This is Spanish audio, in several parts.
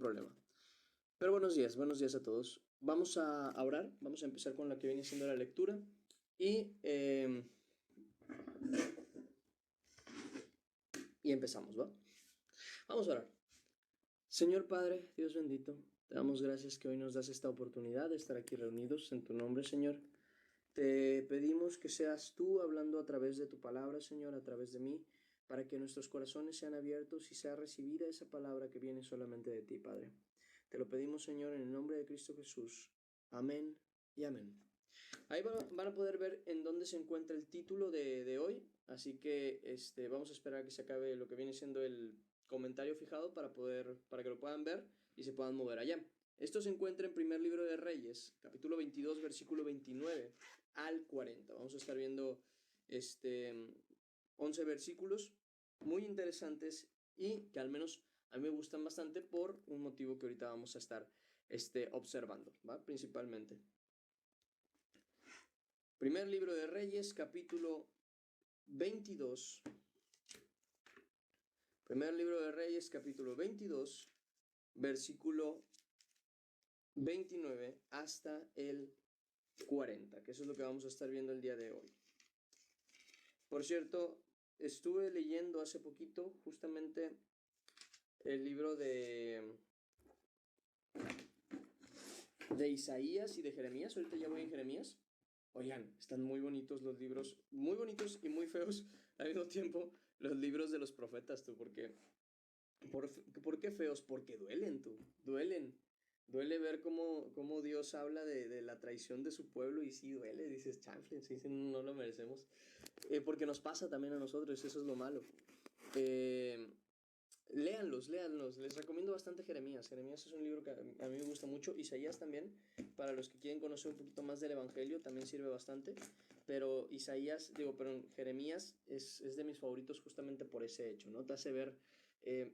problema. Pero buenos días a todos. Vamos a orar, vamos a empezar con la que viene siendo la lectura y, eh, y empezamos, ¿va? Vamos a orar. Señor Padre, Dios bendito, te damos gracias que hoy nos das esta oportunidad de estar aquí reunidos en tu nombre, Señor. Te pedimos que seas tú hablando a través de tu palabra, Señor, a través de mí, para que nuestros corazones sean abiertos y sea recibida esa palabra que viene solamente de ti, Padre. Te lo pedimos, Señor, en el nombre de Cristo Jesús. Amén y amén. Ahí van a poder ver en dónde se encuentra el título de hoy, así que vamos a esperar a que se acabe lo que viene siendo el comentario fijado para que lo puedan ver y se puedan mover allá. Esto se encuentra en primer libro de Reyes, capítulo 22, versículo 29 al 40. Vamos a estar viendo 11 versículos muy interesantes y que al menos a mí me gustan bastante por un motivo que ahorita vamos a estar observando, ¿va? Principalmente. Primer libro de Reyes, capítulo 22. Primer libro de Reyes, capítulo 22, versículo 29 hasta el 40, que eso es lo que vamos a estar viendo el día de hoy. Por cierto, estuve leyendo hace poquito justamente el libro de Isaías y de Jeremías. Ahorita ya voy en Jeremías. Oigan, están muy bonitos los libros, muy bonitos y muy feos al mismo tiempo los libros de los profetas, tú, porque ¿por qué feos? Porque duelen, tú, duelen. Duele ver cómo Dios habla de la traición de su pueblo y sí duele, dices, chanfle, sí, sí, no lo merecemos. Porque nos pasa también a nosotros, eso es lo malo. Eh, léanlos, les recomiendo bastante Jeremías. Jeremías es un libro que a mí me gusta mucho. Isaías también, para los que quieren conocer un poquito más del Evangelio, también sirve bastante. Pero Jeremías es de mis favoritos justamente por ese hecho, ¿no? Te hace ver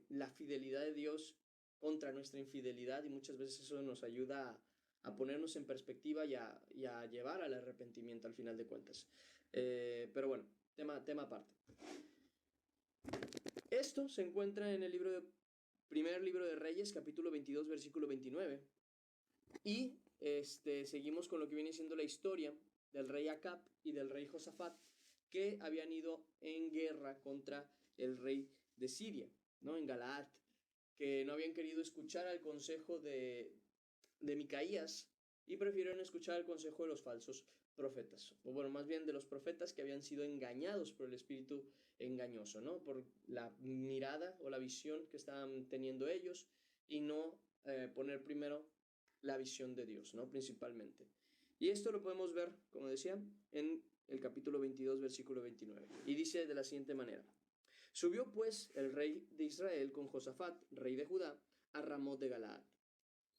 la fidelidad de Dios contra nuestra infidelidad y muchas veces eso nos ayuda a ponernos en perspectiva y a llevar al arrepentimiento al final de cuentas. Pero bueno, tema aparte. Esto se encuentra en el primer libro de Reyes, capítulo 22, versículo 29. Y seguimos con lo que viene siendo la historia del rey Acab y del rey Josafat, que habían ido en guerra contra el rey de Siria, ¿no? En Galaad, que no habían querido escuchar al consejo de Micaías y prefirieron escuchar el consejo de los falsos profetas, o bueno, más bien de los profetas que habían sido engañados por el espíritu engañoso, ¿no? Por la mirada o la visión que estaban teniendo ellos y no poner primero la visión de Dios, ¿no? Principalmente. Y esto lo podemos ver, como decía, en el capítulo 22, versículo 29. Y dice de la siguiente manera: Subió pues el rey de Israel con Josafat, rey de Judá, a Ramot de Galaad.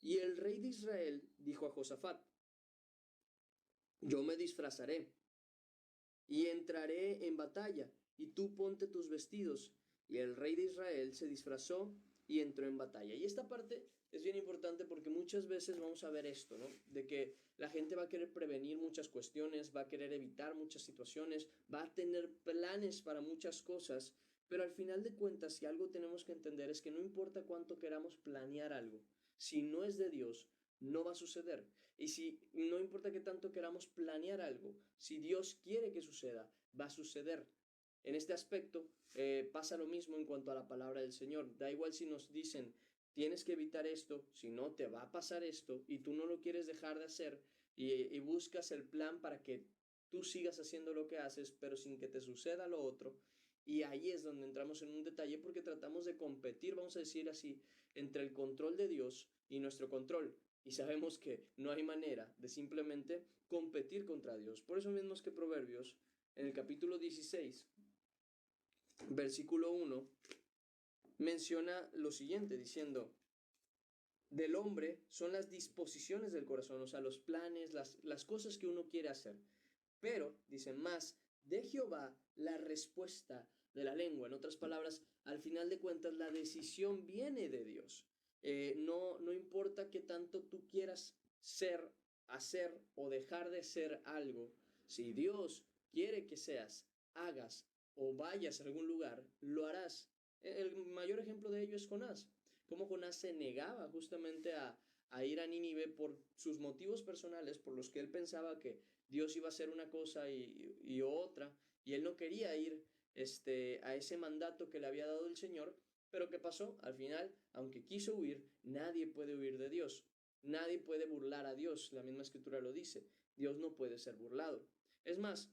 Y el rey de Israel dijo a Josafat: Yo me disfrazaré y entraré en batalla, y tú ponte tus vestidos. Y el rey de Israel se disfrazó y entró en batalla. Y esta parte es bien importante porque muchas veces vamos a ver esto, ¿no? De que la gente va a querer prevenir muchas cuestiones, va a querer evitar muchas situaciones, va a tener planes para muchas cosas, pero al final de cuentas, si algo tenemos que entender es que no importa cuánto queramos planear algo, si no es de Dios, no va a suceder. Y si no importa qué tanto queramos planear algo, si Dios quiere que suceda, va a suceder. En este aspecto pasa lo mismo en cuanto a la palabra del Señor. Da igual si nos dicen, tienes que evitar esto, si no te va a pasar esto y tú no lo quieres dejar de hacer y buscas el plan para que tú sigas haciendo lo que haces, pero sin que te suceda lo otro. Y ahí es donde entramos en un detalle porque tratamos de competir, vamos a decir así, entre el control de Dios y nuestro control. Y sabemos que no hay manera de simplemente competir contra Dios. Por eso mismo es que Proverbios, en el capítulo 16, versículo 1, menciona lo siguiente, diciendo, del hombre son las disposiciones del corazón, o sea, los planes, las cosas que uno quiere hacer. Pero, dice, más de Jehová la respuesta de la lengua. En otras palabras, al final de cuentas, la decisión viene de Dios. No importa qué tanto tú quieras ser, hacer o dejar de ser algo, si Dios quiere que seas, hagas o vayas a algún lugar, lo harás. El mayor ejemplo de ello es Jonás. cómo Jonás se negaba justamente a ir a Nínive por sus motivos personales, por los que él pensaba que Dios iba a hacer una cosa y otra, y él no quería ir a ese mandato que le había dado el Señor. Pero ¿qué pasó? Al final, aunque quiso huir, nadie puede huir de Dios. Nadie puede burlar a Dios. La misma escritura lo dice. Dios no puede ser burlado. Es más,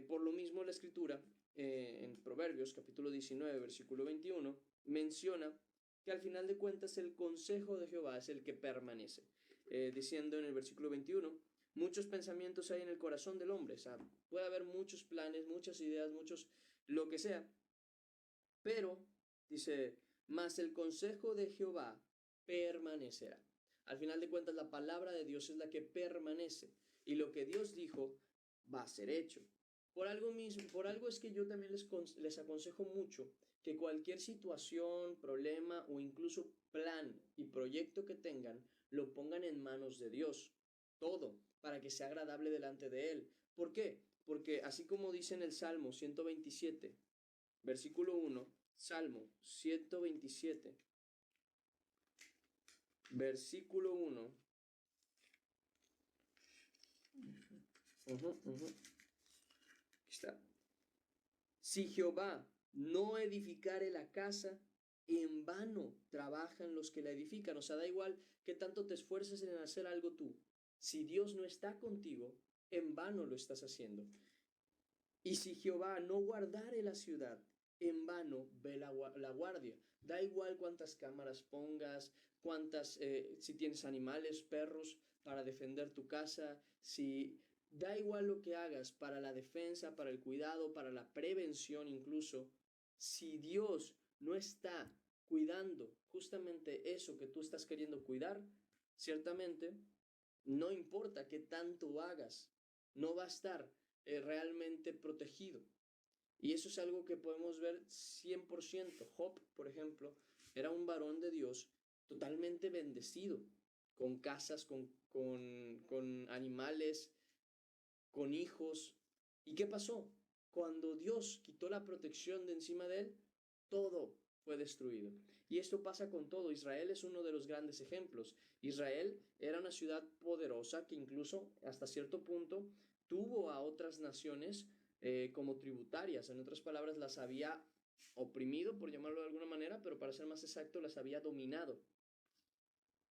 por lo mismo la escritura, en Proverbios capítulo 19, versículo 21, menciona que al final de cuentas el consejo de Jehová es el que permanece. Diciendo en el versículo 21, muchos pensamientos hay en el corazón del hombre. O sea, puede haber muchos planes, muchas ideas, muchos, lo que sea. Pero, dice, mas el consejo de Jehová permanecerá. Al final de cuentas, la palabra de Dios es la que permanece. Y lo que Dios dijo va a ser hecho. Por algo es que yo también les aconsejo mucho que cualquier situación, problema o incluso plan y proyecto que tengan, lo pongan en manos de Dios. Todo, para que sea agradable delante de Él. ¿Por qué? Porque así como dice en el Salmo 127, versículo 1, Salmo 127, versículo 1. Aquí está. Si Jehová no edificare la casa, en vano trabajan los que la edifican. O sea, da igual que tanto te esfuerces en hacer algo tú. Si Dios no está contigo, en vano lo estás haciendo. Y si Jehová no guardare la ciudad, en vano ve la guardia. Da igual cuántas cámaras pongas, si tienes animales, perros, para defender tu casa, da igual lo que hagas para la defensa, para el cuidado, para la prevención incluso, si Dios no está cuidando justamente eso que tú estás queriendo cuidar, ciertamente, no importa qué tanto hagas, no va a estar realmente protegido. Y eso es algo que podemos ver 100%. Job, por ejemplo, era un varón de Dios totalmente bendecido, con casas, con animales, con hijos. ¿Y qué pasó? Cuando Dios quitó la protección de encima de él, todo fue destruido. Y esto pasa con todo. Israel es uno de los grandes ejemplos. Israel era una ciudad poderosa que incluso hasta cierto punto tuvo a otras naciones como tributarias. En otras palabras, las había oprimido, por llamarlo de alguna manera, pero para ser más exacto, las había dominado.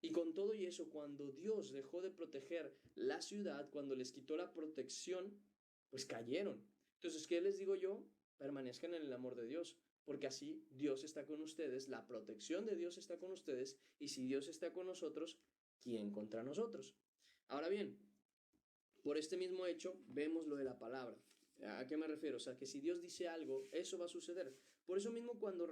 Y con todo y eso, cuando Dios dejó de proteger la ciudad, cuando les quitó la protección, pues cayeron. Entonces, ¿qué les digo yo? Permanezcan en el amor de Dios, porque así Dios está con ustedes, la protección de Dios está con ustedes, y si Dios está con nosotros, ¿quién contra nosotros? Ahora bien, por este mismo hecho, vemos lo de la palabra. ¿A qué me refiero? O sea, que si Dios dice algo, eso va a suceder. Por eso mismo cuando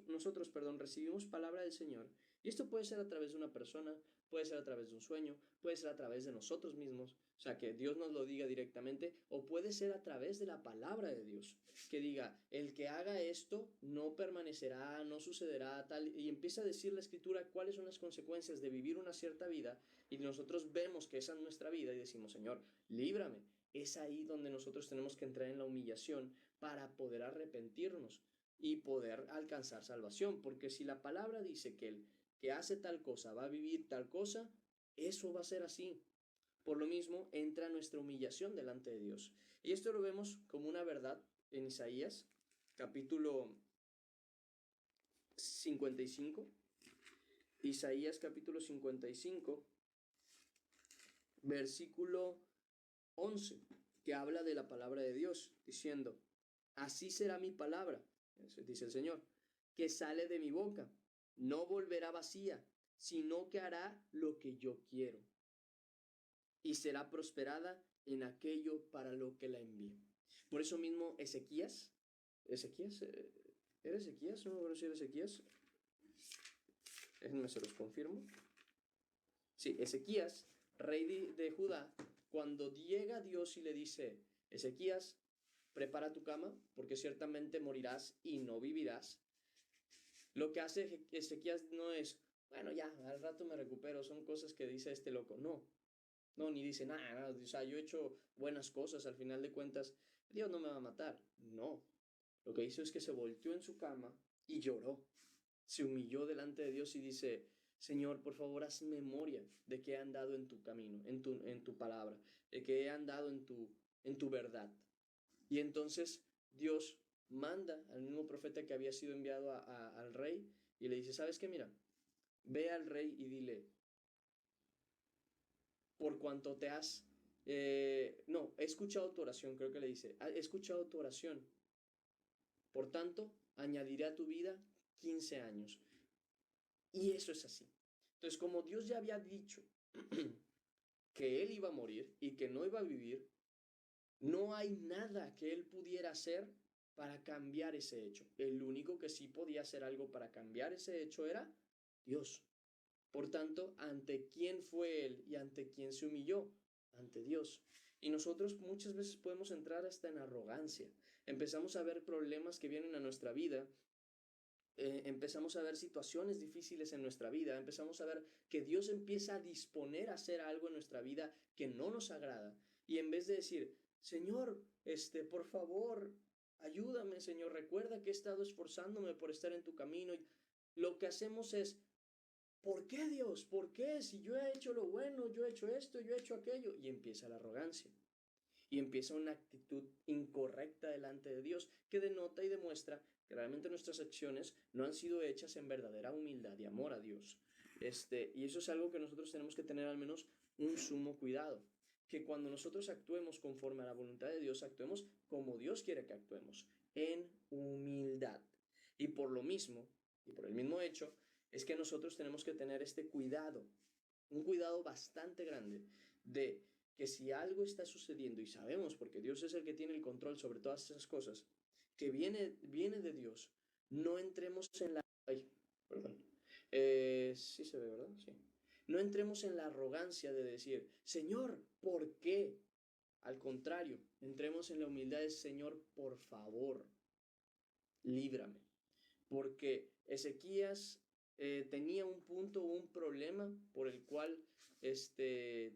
nosotros recibimos palabra del Señor, y esto puede ser a través de una persona, puede ser a través de un sueño, puede ser a través de nosotros mismos, o sea, que Dios nos lo diga directamente, o puede ser a través de la palabra de Dios, que diga, el que haga esto no permanecerá, no sucederá, tal, y empieza a decir la Escritura cuáles son las consecuencias de vivir una cierta vida, y nosotros vemos que esa es nuestra vida y decimos, Señor, líbrame. Es ahí donde nosotros tenemos que entrar en la humillación para poder arrepentirnos y poder alcanzar salvación, porque si la palabra dice que el que hace tal cosa va a vivir tal cosa, eso va a ser así. Por lo mismo, entra nuestra humillación delante de Dios. Y esto lo vemos como una verdad en Isaías, capítulo 55. Isaías capítulo 55, versículo 11, que habla de la palabra de Dios, diciendo, así será mi palabra, dice el Señor, que sale de mi boca, no volverá vacía, sino que hará lo que yo quiero, y será prosperada en aquello para lo que la envío. Por eso mismo Ezequías, ¿era Ezequías? No me acuerdo si era Ezequías, déjenme se los confirmo. Sí, Ezequías, rey de Judá, cuando llega Dios y le dice, Ezequías, prepara tu cama, porque ciertamente morirás y no vivirás. Lo que hace Ezequías no es, bueno, ya, al rato me recupero, son cosas que dice este loco. No, ni dice nada, o sea, yo he hecho buenas cosas, al final de cuentas, Dios no me va a matar. No, lo que hizo es que se volteó en su cama y lloró. se humilló delante de Dios y dice, Señor, por favor, haz memoria de que he andado en tu camino, en tu palabra, de que he andado en tu verdad. Y entonces Dios manda al mismo profeta que había sido enviado al rey y le dice, ¿sabes qué? Mira, ve al rey y dile, por cuanto te has... no, he escuchado tu oración, creo que le dice, he escuchado tu oración, por tanto, añadiré a tu vida 15 años. Y eso es así. Entonces, como Dios ya había dicho que él iba a morir y que no iba a vivir, no hay nada que él pudiera hacer para cambiar ese hecho. El único que sí podía hacer algo para cambiar ese hecho era Dios. Por tanto, ¿ante quién fue él y ante quién se humilló? Ante Dios. Y nosotros muchas veces podemos entrar hasta en arrogancia. Empezamos a ver problemas que vienen a nuestra vida, empezamos a ver situaciones difíciles en nuestra vida, empezamos a ver que Dios empieza a disponer a hacer algo en nuestra vida que no nos agrada. Y en vez de decir, Señor, por favor, ayúdame, Señor, recuerda que he estado esforzándome por estar en tu camino, y lo que hacemos es, ¿por qué, Dios? ¿Por qué? Si yo he hecho lo bueno, yo he hecho esto, yo he hecho aquello. Y empieza la arrogancia. Y empieza una actitud incorrecta delante de Dios que denota y demuestra que realmente nuestras acciones no han sido hechas en verdadera humildad y amor a Dios. Y eso es algo que nosotros tenemos que tener al menos un sumo cuidado. Que cuando nosotros actuemos conforme a la voluntad de Dios, actuemos como Dios quiere que actuemos, en humildad. Y por lo mismo, y por el mismo hecho, es que nosotros tenemos que tener este cuidado, un cuidado bastante grande de que si algo está sucediendo y sabemos, porque Dios es el que tiene el control sobre todas esas cosas, que viene de Dios, no entremos en la... Ay, perdón. Sí se ve, ¿verdad? Sí. No entremos en la arrogancia de decir, Señor, ¿por qué? Al contrario, entremos en la humildad de Señor, por favor, líbrame. Porque Ezequías tenía un punto, un problema por el cual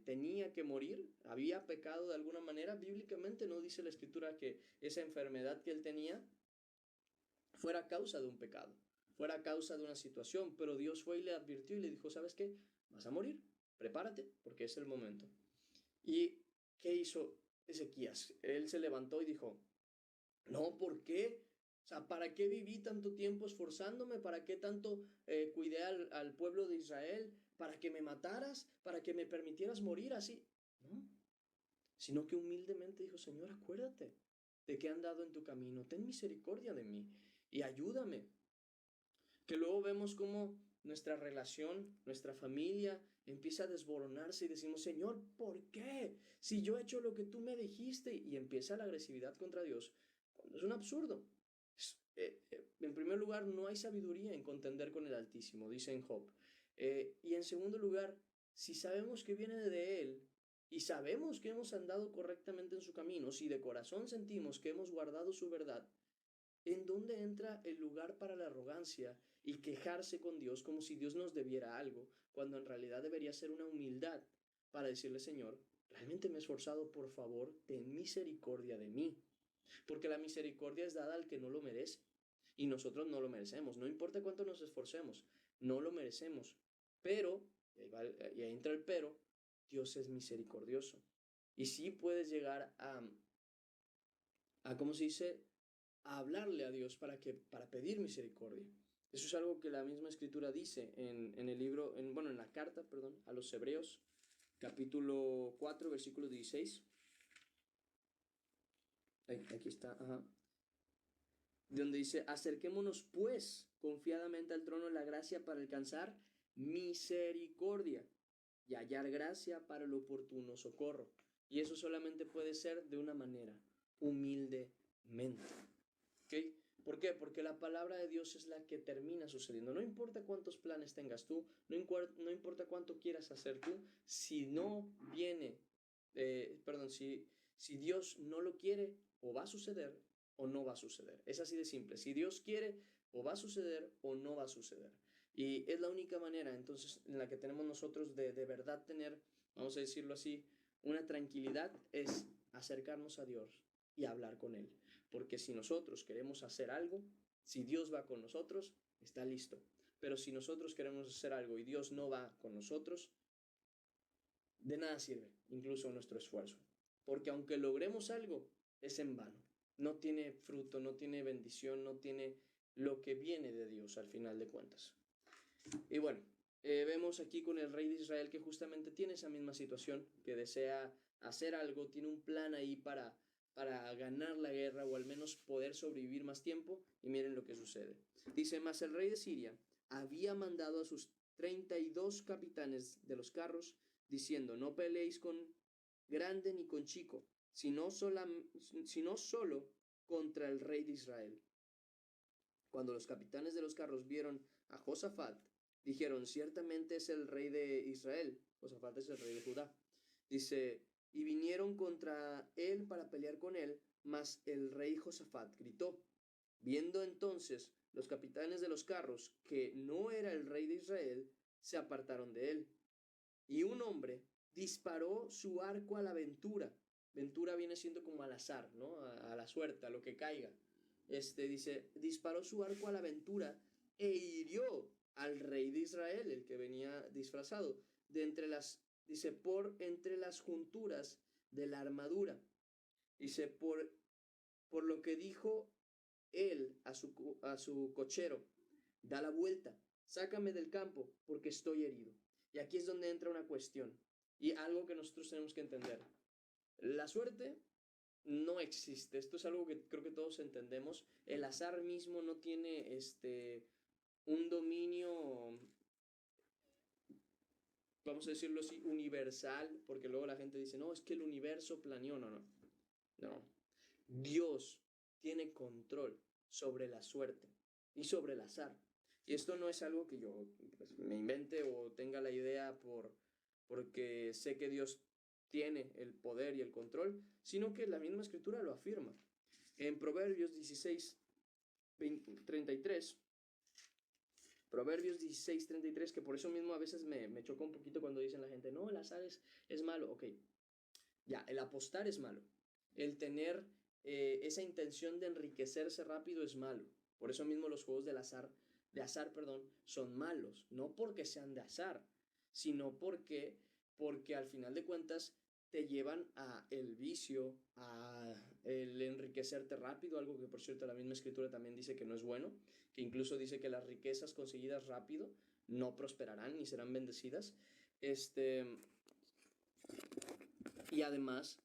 tenía que morir, había pecado de alguna manera. Bíblicamente no dice la escritura que esa enfermedad que él tenía fuera causa de un pecado, fuera causa de una situación, pero Dios fue y le advirtió y le dijo, ¿sabes qué? Vas a morir, prepárate, porque es el momento. ¿Y qué hizo Ezequías? Él se levantó y dijo, no, ¿por qué? O sea, ¿para qué viví tanto tiempo esforzándome? ¿Para qué tanto cuidé al pueblo de Israel? ¿Para que me mataras? ¿Para que me permitieras morir así? No, sino que humildemente dijo, Señor, acuérdate de que he andado en tu camino, ten misericordia de mí y ayúdame. Que luego vemos cómo nuestra relación, nuestra familia empieza a desboronarse y decimos, Señor, ¿por qué? Si yo he hecho lo que tú me dijiste, y empieza la agresividad contra Dios, cuando es un absurdo. En primer lugar, no hay sabiduría en contender con el Altísimo, dice en Job. Y en segundo lugar, si sabemos que viene de Él y sabemos que hemos andado correctamente en su camino, si de corazón sentimos que hemos guardado su verdad, ¿en dónde entra el lugar para la arrogancia y quejarse con Dios como si Dios nos debiera algo, cuando en realidad debería ser una humildad para decirle, Señor, realmente me he esforzado, por favor, ten misericordia de mí? Porque la misericordia es dada al que no lo merece y nosotros no lo merecemos, no importa cuánto nos esforcemos, no lo merecemos, pero, y ahí entra el pero, Dios es misericordioso. Y sí puedes llegar ¿cómo se dice? A hablarle a Dios para pedir misericordia. Eso es algo que la misma escritura dice en el libro, bueno, en la carta, perdón, a los Hebreos, capítulo 4, versículo 16. Aquí está, ajá. Donde dice, acerquémonos pues confiadamente al trono de la gracia para alcanzar misericordia y hallar gracia para el oportuno socorro. Y eso solamente puede ser de una manera, humildemente. ¿Ok? ¿Por qué? Porque la palabra de Dios es la que termina sucediendo. No importa cuántos planes tengas tú, no importa cuánto quieras hacer tú, si no viene, si Dios no lo quiere, o va a suceder o no va a suceder. Es así de simple. Si Dios quiere, o va a suceder o no va a suceder. Y es la única manera entonces en la que tenemos nosotros de verdad tener, vamos a decirlo así, una tranquilidad, es acercarnos a Dios y hablar con Él. Porque si nosotros queremos hacer algo, si Dios va con nosotros, está listo. pero si nosotros queremos hacer algo y Dios no va con nosotros, de nada sirve, incluso nuestro esfuerzo. Porque aunque logremos algo, es en vano. No tiene fruto, no tiene bendición, no tiene lo que viene de Dios al final de cuentas. Y bueno, vemos aquí con el rey de Israel que justamente tiene esa misma situación, que desea hacer algo, tiene un plan ahí para ganar la guerra o al menos poder sobrevivir más tiempo, y miren lo que sucede. Dice, mas el rey de Siria había mandado a sus 32 capitanes de los carros, diciendo, no peleéis con grande ni con chico, sino solo contra el rey de Israel. Cuando los capitanes de los carros vieron a Josafat, dijeron, ciertamente es el rey de Israel. Josafat es el rey de Judá. Dice, y vinieron contra él para pelear con él, mas el rey Josafat gritó. Viendo entonces los capitanes de los carros que no era el rey de Israel, se apartaron de él. Y un hombre disparó su arco a la ventura. Ventura viene siendo como al azar, ¿no? A la suerte, a lo que caiga. Dice, disparó su arco a la ventura e hirió al rey de Israel, el que venía disfrazado, dice, por entre las junturas de la armadura. Dice, por lo que dijo él a su cochero, da la vuelta, sácame del campo, porque estoy herido. Y aquí es donde entra una cuestión y algo que nosotros tenemos que entender. La suerte no existe. Esto es algo que creo que todos entendemos. El azar mismo no tiene un dominio, vamos a decirlo así, universal, porque luego la gente dice, no, es que el universo planeó. No, no. No. Dios tiene control sobre la suerte y sobre el azar. Y esto no es algo que yo pues, me invente o tenga la idea porque sé que Dios tiene el poder y el control, sino que la misma escritura lo afirma. En Proverbios 16, 33, Proverbios 16, 33, que por eso mismo a veces me choca un poquito cuando dicen la gente, no, el azar es malo. Ok, ya, el apostar es malo. El tener esa intención de enriquecerse rápido es malo. Por eso mismo los juegos de azar, son malos. No porque sean de azar, sino porque al final de cuentas te llevan a el vicio, a el enriquecerte rápido, algo que por cierto la misma escritura también dice que no es bueno, que incluso dice que las riquezas conseguidas rápido no prosperarán ni serán bendecidas. Y además,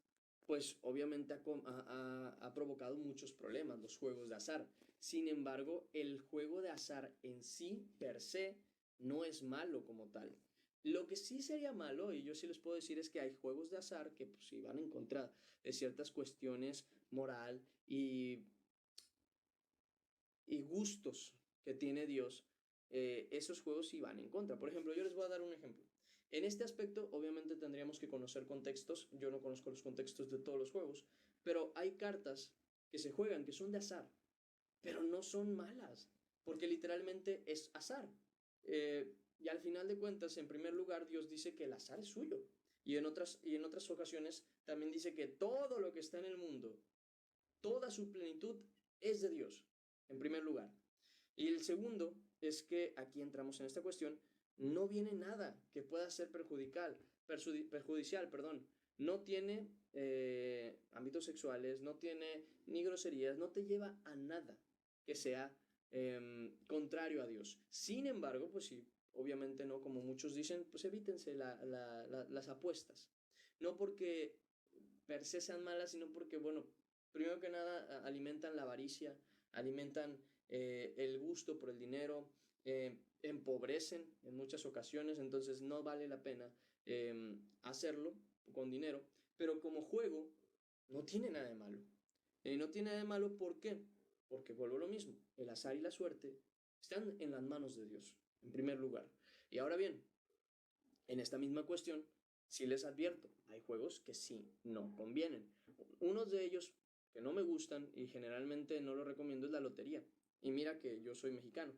pues obviamente ha provocado muchos problemas los juegos de azar. Sin embargo, el juego de azar en sí, per se, no es malo como tal. Lo que sí sería malo, y yo sí les puedo decir, es que hay juegos de azar que pues sí van en contra de ciertas cuestiones moral y gustos que tiene Dios. Esos juegos sí van en contra. Por ejemplo, yo les voy a dar un ejemplo. En este aspecto, obviamente tendríamos que conocer contextos. Yo no conozco los contextos de todos los juegos, pero hay cartas que se juegan que son de azar, pero no son malas, porque literalmente es azar. Y al final de cuentas, en primer lugar, Dios dice que el azar es suyo. Y en otras ocasiones también dice que todo lo que está en el mundo, toda su plenitud, es de Dios, en primer lugar. Y el segundo es que aquí entramos en esta cuestión, no viene nada que pueda ser perjudicial, perdón. No tiene ámbitos sexuales, no tiene ni groserías, no te lleva a nada que sea contrario a Dios. Sin embargo, pues sí, obviamente no, como muchos dicen, pues evítense las apuestas. No porque per se sean malas, sino porque, bueno, primero que nada alimentan la avaricia, alimentan el gusto por el dinero, empobrecen en muchas ocasiones, entonces no vale la pena hacerlo con dinero, pero como juego no tiene nada de malo. No tiene nada de malo, ¿por qué? Porque vuelvo a lo mismo, el azar y la suerte están en las manos de Dios, en primer lugar. Y ahora bien, en esta misma cuestión, sí les advierto, hay juegos que sí no convienen. Unos de ellos que no me gustan y generalmente no lo recomiendo es la lotería. Y mira que yo soy mexicano.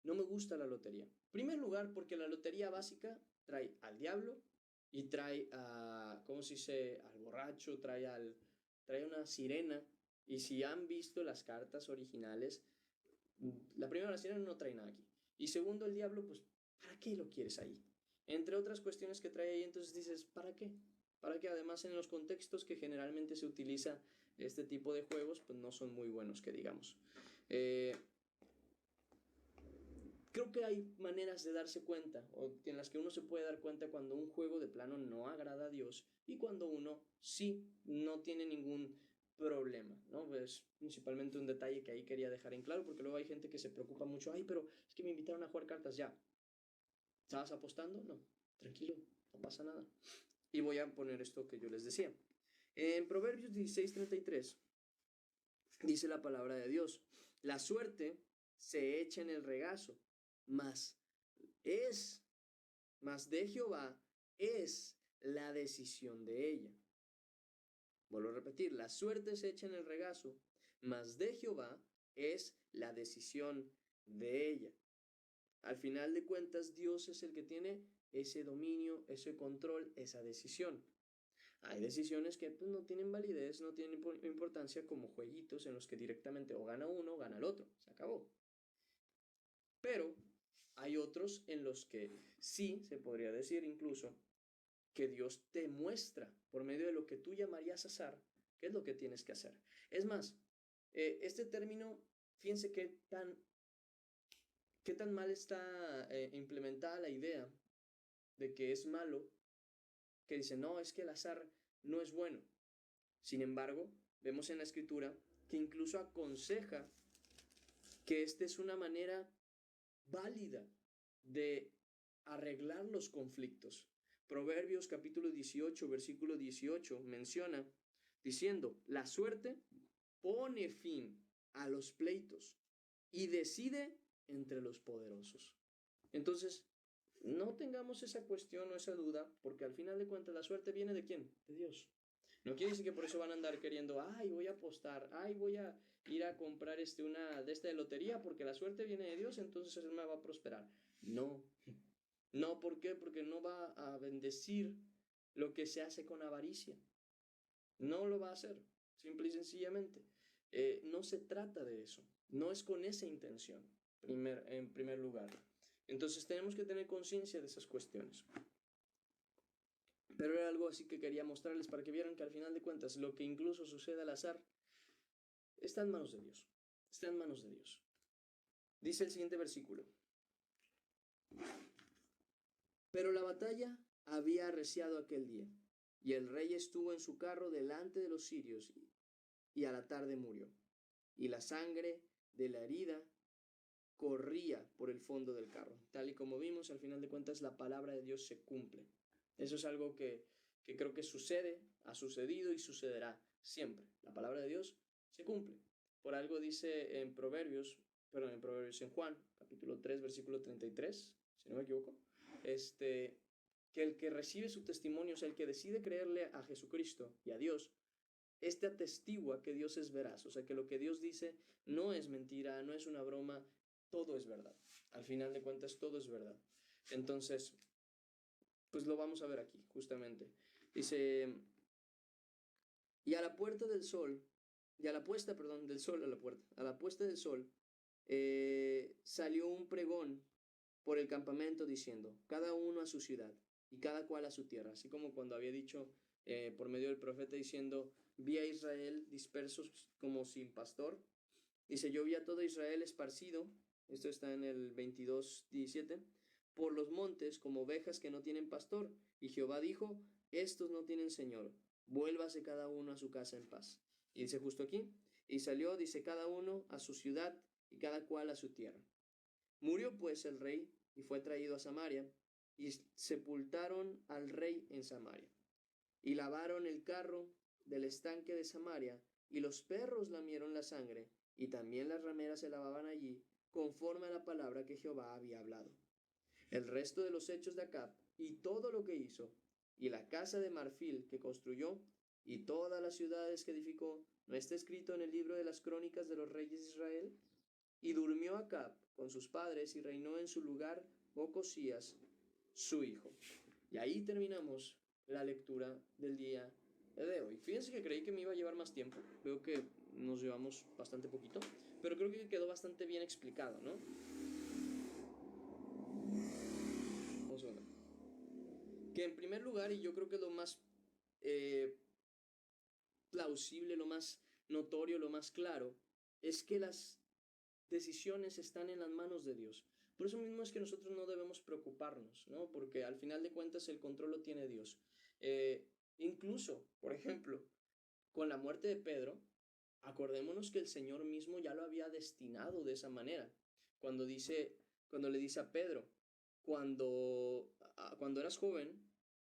No me gusta la lotería. En primer lugar, porque la lotería básica trae al diablo y trae a, ¿cómo se dice? Al borracho, trae una sirena. Y si han visto las cartas originales, la primera, la sirena no trae nada aquí. Y segundo, el diablo, pues, ¿para qué lo quieres ahí? Entre otras cuestiones que trae ahí, entonces dices, ¿para qué? Para que además en los contextos que generalmente se utiliza este tipo de juegos, pues no son muy buenos, que digamos. Creo que hay maneras de darse cuenta, o en las que uno se puede dar cuenta cuando un juego de plano no agrada a Dios y cuando uno sí no tiene ningún problema, ¿no? Es principalmente un detalle que ahí quería dejar en claro, porque luego hay gente que se preocupa mucho, ay, pero es que me invitaron a jugar cartas ya. ¿Estabas apostando? No, tranquilo, no pasa nada. Y voy a poner esto que yo les decía. En Proverbios 16:33 dice la palabra de Dios, la suerte se echa en el regazo, mas es, mas de Jehová es la decisión de ella. Vuelvo a repetir, la suerte se echa en el regazo, mas de Jehová es la decisión de ella. Al final de cuentas, Dios es el que tiene ese dominio, ese control, esa decisión. Hay decisiones que pues, no tienen validez, no tienen importancia, como jueguitos en los que directamente o gana uno o gana el otro. Se acabó. Pero hay otros en los que sí se podría decir incluso que Dios te muestra por medio de lo que tú llamarías azar qué es lo que tienes que hacer. Es más, este término, fíjense qué tan mal está implementada la idea de que es malo, que dice, no, es que el azar no es bueno. Sin embargo, vemos en la escritura que incluso aconseja que esta es una manera válida de arreglar los conflictos. Proverbios capítulo 18, versículo 18 menciona diciendo, la suerte pone fin a los pleitos y decide entre los poderosos. Entonces, no tengamos esa cuestión o esa duda, porque al final de cuentas la suerte viene ¿de quién? De Dios. No quiere decir que por eso van a andar queriendo, ay, voy a apostar, ay, voy a ir a comprar una de esta de lotería, porque la suerte viene de Dios, entonces Él me va a prosperar. No, no, ¿por qué? Porque no va a bendecir lo que se hace con avaricia. No lo va a hacer, simple y sencillamente. No se trata de eso, no es con esa intención, en primer lugar. Entonces tenemos que tener conciencia de esas cuestiones. Pero era algo así que quería mostrarles para que vieran que al final de cuentas lo que incluso sucede al azar está en manos de Dios. Está en manos de Dios. Dice el siguiente versículo. Pero la batalla había arreciado aquel día, y el rey estuvo en su carro delante de los sirios, y a la tarde murió. Y la sangre de la herida corría por el fondo del carro. Tal y como vimos, al final de cuentas la palabra de Dios se cumple. Eso es algo que creo que sucede, ha sucedido y sucederá siempre. La palabra de Dios se cumple. Por algo dice en en Juan, capítulo 3, versículo 33, si no me equivoco, que el que recibe su testimonio, o sea, el que decide creerle a Jesucristo y a Dios, atestigua que Dios es veraz, o sea, que lo que Dios dice no es mentira, no es una broma, todo es verdad. Al final de cuentas, todo es verdad. Entonces, pues lo vamos a ver aquí, justamente. Dice, y a la puerta del sol, y a la puesta, perdón, del sol a la puerta, a la puesta del sol, salió un pregón por el campamento diciendo, cada uno a su ciudad y cada cual a su tierra, así como cuando había dicho por medio del profeta diciendo, vi a Israel dispersos como sin pastor. Dice, yo vi a todo Israel esparcido, esto está en el 22:17, por los montes como ovejas que no tienen pastor. Y Jehová dijo, estos no tienen señor, vuélvase cada uno a su casa en paz. Y dice justo aquí, y salió, dice, cada uno a su ciudad y cada cual a su tierra. Murió pues el rey y fue traído a Samaria, y sepultaron al rey en Samaria. Y lavaron el carro del estanque de Samaria, y los perros lamieron la sangre, y también las rameras se lavaban allí, conforme a la palabra que Jehová había hablado. El resto de los hechos de Acab, y todo lo que hizo, y la casa de marfil que construyó, y todas las ciudades que edificó, ¿no está escrito en el libro de las crónicas de los reyes de Israel? Y durmió Acab con sus padres, y reinó en su lugar Ocosías, su hijo. Y ahí terminamos la lectura del día de hoy. Fíjense que creí que me iba a llevar más tiempo. Veo que nos llevamos bastante poquito, pero creo que quedó bastante bien explicado, ¿no? Que en primer lugar, y yo creo que es lo más eh, plausible, lo más notorio, lo más claro, es que las decisiones están en las manos de Dios. Por eso mismo es que nosotros no debemos preocuparnos, ¿no? Porque al final de cuentas el control lo tiene Dios. Incluso, por ejemplo, con la muerte de Pedro, acordémonos que el Señor mismo ya lo había destinado de esa manera. Cuando dice, cuando le dice a Pedro, cuando eras joven,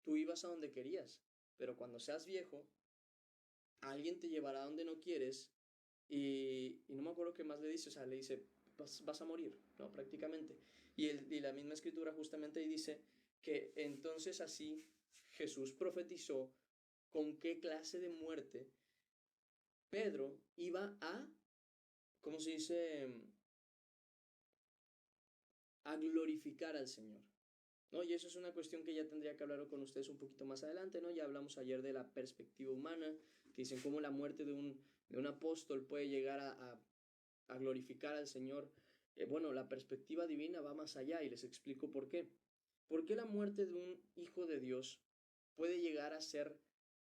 tú ibas a donde querías, pero cuando seas viejo, alguien te llevará a donde no quieres y no me acuerdo qué más le dice, o sea, le dice, vas a morir, ¿no? Prácticamente. Y la misma escritura justamente ahí dice que entonces así Jesús profetizó con qué clase de muerte Pedro iba a, ¿cómo se dice? A glorificar al Señor. ¿No? Y eso es una cuestión que ya tendría que hablar con ustedes un poquito más adelante, ¿no? Ya hablamos ayer de la perspectiva humana, que dicen cómo la muerte de un apóstol puede llegar a glorificar al Señor. Bueno, la perspectiva divina va más allá y les explico por qué. ¿Por qué la muerte de un hijo de Dios puede llegar a ser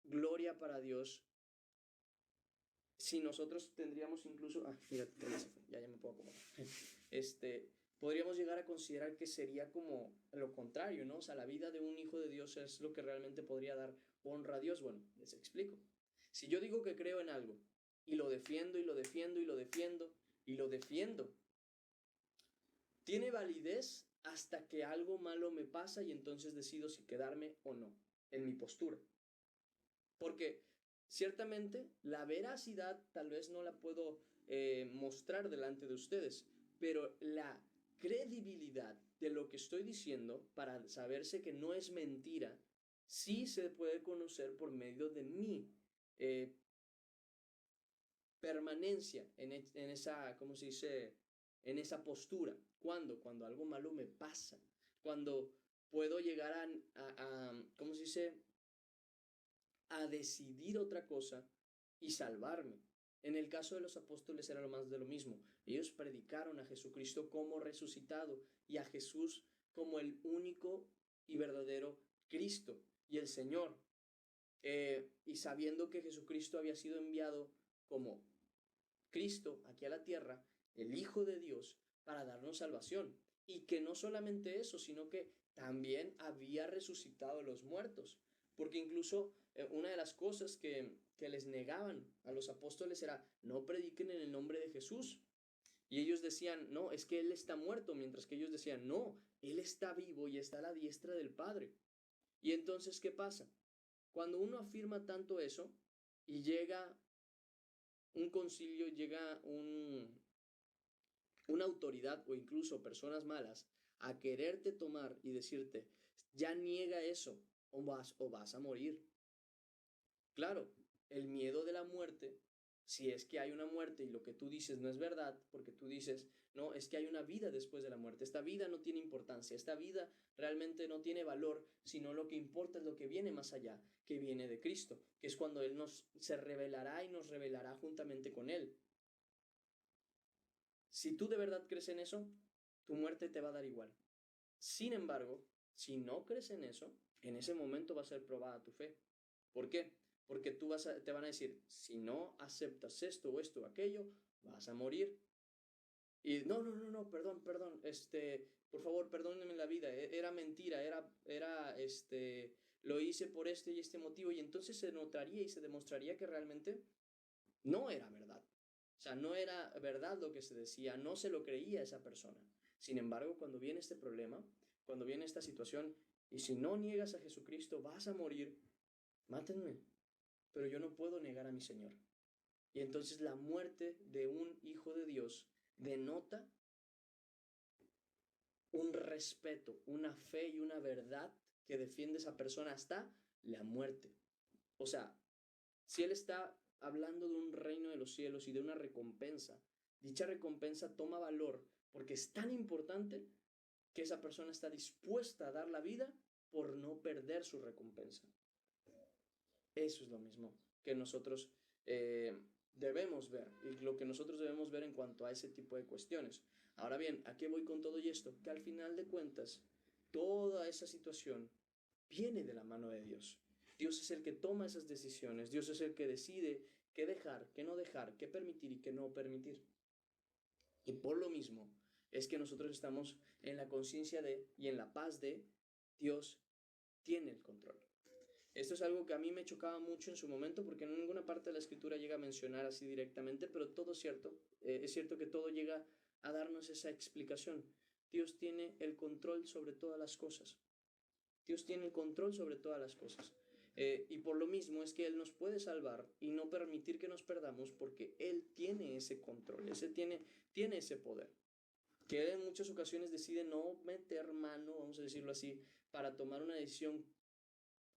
gloria para Dios si nosotros tendríamos incluso... Ah, mira, ya me puedo acomodar. Podríamos llegar a considerar que sería como lo contrario, ¿no? O sea, la vida de un hijo de Dios es lo que realmente podría dar honra a Dios. Bueno, les explico. Si yo digo que creo en algo y lo defiendo y lo defiendo y lo defiendo y lo defiendo, tiene validez hasta que algo malo me pasa y entonces decido si quedarme o no en mi postura. Porque ciertamente la veracidad tal vez no la puedo mostrar delante de ustedes, pero la credibilidad de lo que estoy diciendo para saberse que no es mentira, sí se puede conocer por medio de mi eh, permanencia en esa, ¿cómo se dice? En esa postura. ¿Cuándo? Cuando algo malo me pasa. Cuando puedo llegar ¿cómo se dice? A decidir otra cosa y salvarme. En el caso de los apóstoles era lo más de lo mismo. Ellos predicaron a Jesucristo como resucitado y a Jesús como el único y verdadero Cristo y el Señor. Y sabiendo que Jesucristo había sido enviado como Cristo aquí a la tierra, el Hijo de Dios, para darnos salvación. Y que no solamente eso, sino que también había resucitado a los muertos. Porque incluso una de las cosas que les negaban a los apóstoles era, no prediquen en el nombre de Jesús. Y ellos decían, no, es que Él está muerto, mientras que ellos decían, no, Él está vivo y está a la diestra del Padre. Y entonces, ¿qué pasa? Cuando uno afirma tanto eso y llega un concilio, llega una autoridad o incluso personas malas a quererte tomar y decirte, ya niega eso o vas a morir. Claro, el miedo de la muerte, si es que hay una muerte y lo que tú dices no es verdad, porque tú dices, no, es que hay una vida después de la muerte, esta vida no tiene importancia, esta vida realmente no tiene valor, sino lo que importa es lo que viene más allá, que viene de Cristo, que es cuando Él se revelará y nos revelará juntamente con Él. Si tú de verdad crees en eso, tu muerte te va a dar igual. Sin embargo, si no crees en eso, en ese momento va a ser probada tu fe. ¿Por qué? Porque te van a decir, si no aceptas esto o esto o aquello, vas a morir. Y no, perdón, por favor, perdónenme la vida, era mentira, lo hice por este y este motivo, y entonces se notaría y se demostraría que realmente no era verdad. O sea, no era verdad lo que se decía, no se lo creía esa persona. Sin embargo, cuando viene este problema, cuando viene esta situación, y si no niegas a Jesucristo, vas a morir, mátenme, pero yo no puedo negar a mi Señor. Y entonces la muerte de un hijo de Dios denota un respeto, una fe y una verdad que defiende esa persona hasta la muerte. O sea, si Él está hablando de un reino de los cielos y de una recompensa, dicha recompensa toma valor porque es tan importante que esa persona está dispuesta a dar la vida por no perder su recompensa. Eso es lo mismo que nosotros debemos ver y lo que nosotros debemos ver en cuanto a ese tipo de cuestiones. Ahora bien, ¿a qué voy con todo esto? Que al final de cuentas, toda esa situación viene de la mano de Dios. Dios es el que toma esas decisiones. Dios es el que decide qué dejar, qué no dejar, qué permitir y qué no permitir. Y por lo mismo es que nosotros estamos en la conciencia de y en la paz de Dios tiene el control. Esto es algo que a mí me chocaba mucho en su momento porque en ninguna parte de la escritura llega a mencionar así directamente, pero todo es cierto. Es cierto que todo llega a darnos esa explicación. Dios tiene el control sobre todas las cosas. Dios tiene el control sobre todas las cosas. Y por lo mismo es que Él nos puede salvar y no permitir que nos perdamos porque Él tiene ese control, tiene ese poder. Que Él en muchas ocasiones decide no meter mano, vamos a decirlo así, para tomar una decisión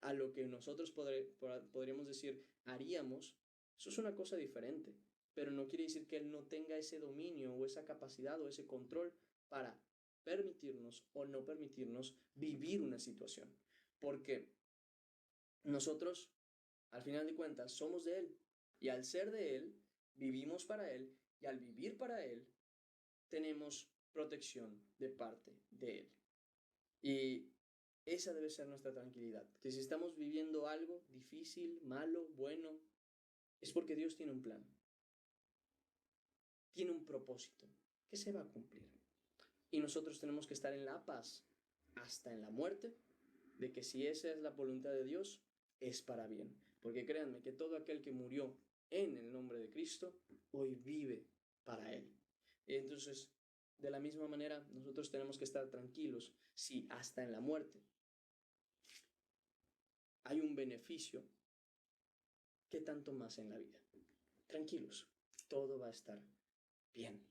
a lo que nosotros podríamos decir haríamos. Eso es una cosa diferente, pero no quiere decir que Él no tenga ese dominio o esa capacidad o ese control para permitirnos o no permitirnos vivir una situación. Porque nosotros, al final de cuentas, somos de Él. Y al ser de Él, vivimos para Él. Y al vivir para Él, tenemos protección de parte de Él. Y esa debe ser nuestra tranquilidad. Que si estamos viviendo algo difícil, malo, bueno, es porque Dios tiene un plan. Tiene un propósito que se va a cumplir. Y nosotros tenemos que estar en la paz hasta en la muerte, de que si esa es la voluntad de Dios, es para bien. Porque créanme que todo aquel que murió en el nombre de Cristo, hoy vive para Él. Entonces, de la misma manera, nosotros tenemos que estar tranquilos si hasta en la muerte hay un beneficio, ¿qué tanto más en la vida? Tranquilos, todo va a estar bien.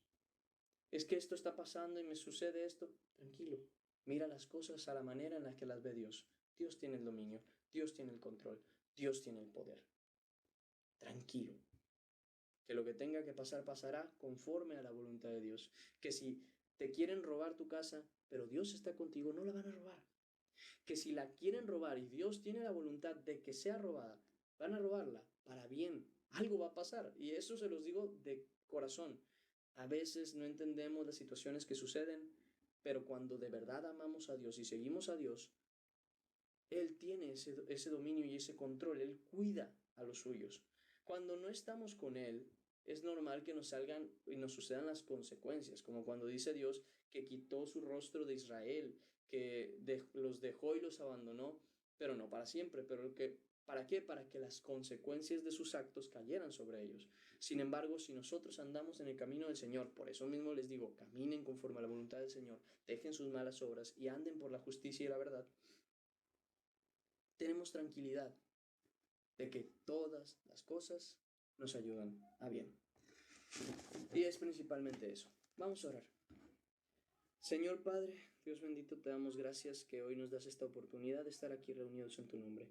Es que esto está pasando y me sucede esto. Tranquilo, mira las cosas a la manera en la que las ve Dios. Dios tiene el dominio, Dios tiene el control, Dios tiene el poder. Tranquilo. Que lo que tenga que pasar, pasará conforme a la voluntad de Dios. Que si te quieren robar tu casa, pero Dios está contigo, no la van a robar. Que si la quieren robar y Dios tiene la voluntad de que sea robada, van a robarla para bien. Algo va a pasar. Y eso se los digo de corazón. A veces no entendemos las situaciones que suceden, pero cuando de verdad amamos a Dios y seguimos a Dios, Él tiene ese dominio y ese control. Él cuida a los suyos. Cuando no estamos con Él, es normal que nos salgan y nos sucedan las consecuencias, como cuando dice Dios que quitó su rostro de Israel, que los dejó y los abandonó, pero no para siempre, ¿para qué? Para que las consecuencias de sus actos cayeran sobre ellos. Sin embargo, si nosotros andamos en el camino del Señor, por eso mismo les digo, caminen conforme a la voluntad del Señor, dejen sus malas obras y anden por la justicia y la verdad, tenemos tranquilidad de que todas las cosas nos ayudan a bien. Y es principalmente eso. Vamos a orar. Señor Padre, Dios bendito, te damos gracias que hoy nos das esta oportunidad de estar aquí reunidos en tu nombre.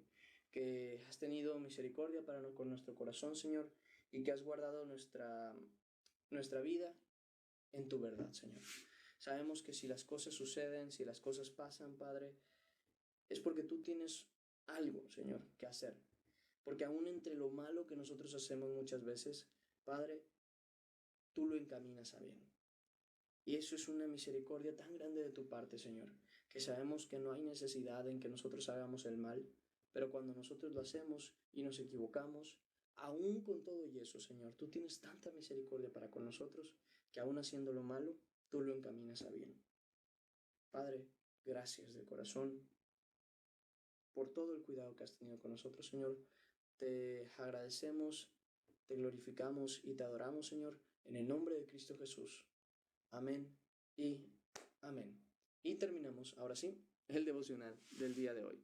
Que has tenido misericordia con nuestro corazón, Señor, y que has guardado nuestra vida en tu verdad, Señor. Sabemos que si las cosas suceden, si las cosas pasan, Padre, es porque tú tienes algo, Señor, que hacer. Porque aún entre lo malo que nosotros hacemos muchas veces, Padre, tú lo encaminas a bien. Y eso es una misericordia tan grande de tu parte, Señor, que sabemos que no hay necesidad en que nosotros hagamos el mal, pero cuando nosotros lo hacemos y nos equivocamos, aún con todo y eso, Señor, tú tienes tanta misericordia para con nosotros, que aún haciendo lo malo, tú lo encaminas a bien. Padre, gracias de corazón por todo el cuidado que has tenido con nosotros, Señor. Te agradecemos, te glorificamos y te adoramos, Señor, en el nombre de Cristo Jesús. Amén y amén. Y terminamos, ahora sí, el devocional del día de hoy.